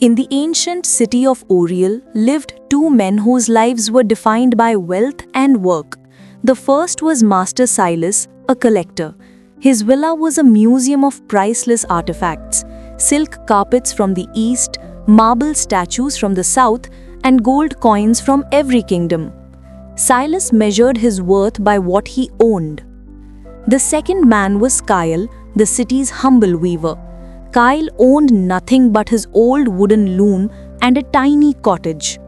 In the ancient city of Oriel lived two men whose lives were defined by wealth and work. The first was Master Silas, a collector. His villa was a museum of priceless artifacts, silk carpets from the east, marble statues from the south, and gold coins from every kingdom. Silas measured his worth by what he owned. The second man was Kyle, the city's humble weaver. Kyle owned nothing but his old wooden loom and a tiny cottage.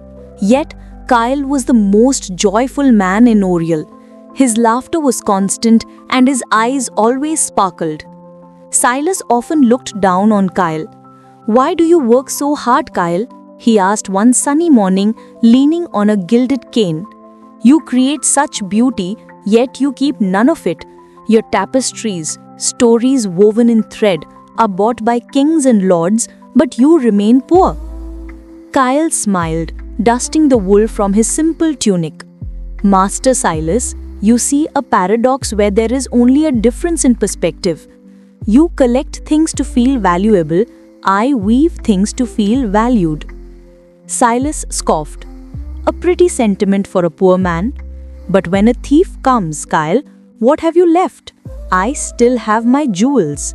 Yet, Kyle was the most joyful man in Oriel. His laughter was constant and his eyes always sparkled. Silas often looked down on Kyle. "Why do you work so hard, Kyle?" he asked one sunny morning, leaning on a gilded cane. "You create such beauty, yet you keep none of it. Your tapestries, stories woven in thread, are bought by kings and lords, but you remain poor." Kyle smiled, dusting the wool from his simple tunic. "Master Silas, you see a paradox where there is only a difference in perspective. You collect things to feel valuable, I weave things to feel valued." Silas scoffed. "A pretty sentiment for a poor man. But when a thief comes, Kyle, what have you left? I still have my jewels."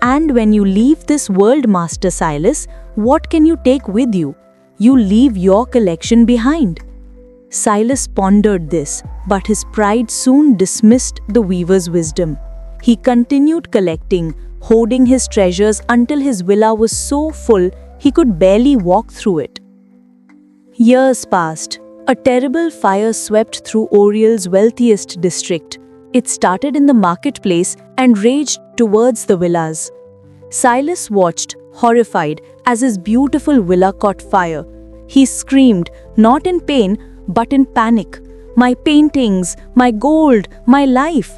"And when you leave this world, Master Silas, what can you take with you? You leave your collection behind." Silas pondered this, but his pride soon dismissed the weaver's wisdom. He continued collecting, hoarding his treasures until his villa was so full he could barely walk through it. Years passed. A terrible fire swept through Oriel's wealthiest district. It started in the marketplace and raged towards the villas. Silas watched, horrified, as his beautiful villa caught fire. He screamed, not in pain, but in panic. "My paintings, my gold, my life!"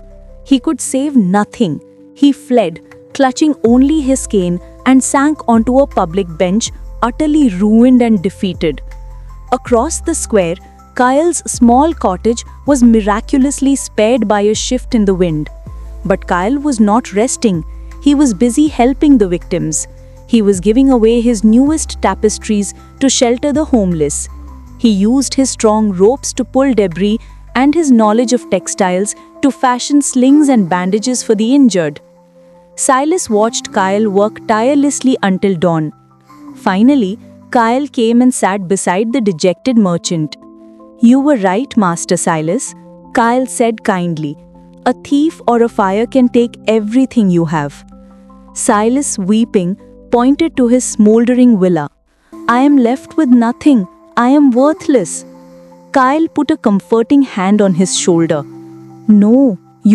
He could save nothing. He fled, clutching only his cane, and sank onto a public bench, utterly ruined and defeated. Across the square, Kyle's small cottage was miraculously spared by a shift in the wind. But Kyle was not resting. He was busy helping the victims. He was giving away his newest tapestries to shelter the homeless. He used his strong ropes to pull debris and his knowledge of textiles to fashion slings and bandages for the injured. Silas watched Kyle work tirelessly until dawn. Finally, Kyle came and sat beside the dejected merchant. "You were right, Master Silas," Kyle said kindly. "A thief or a fire can take everything you have." Silas, weeping, pointed to his smoldering villa. "I am left with nothing. I am worthless." Kyle put a comforting hand on his shoulder. "No,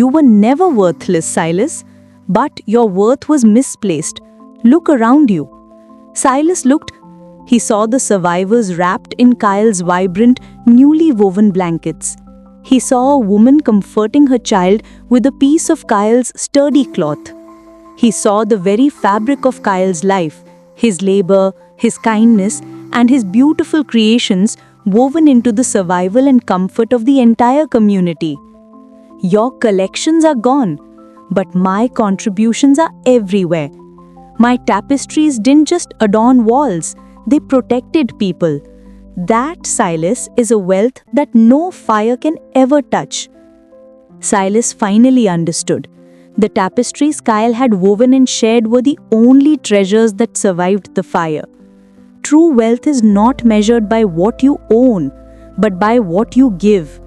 you were never worthless, Silas. But your worth was misplaced. Look around you." Silas looked. He saw the survivors wrapped in Kyle's vibrant, newly woven blankets. He saw a woman comforting her child with a piece of Kyle's sturdy cloth. He saw the very fabric of Kyle's life, his labor, his kindness, and his beautiful creations woven into the survival and comfort of the entire community. "Your collections are gone, but my contributions are everywhere. My tapestries didn't just adorn walls, they protected people. That, Silas, is a wealth that no fire can ever touch." Silas finally understood. The tapestries Kyle had woven and shared were the only treasures that survived the fire. True wealth is not measured by what you own, but by what you give.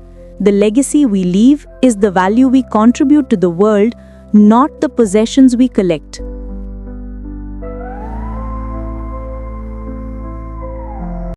The legacy we leave is the value we contribute to the world, not the possessions we collect.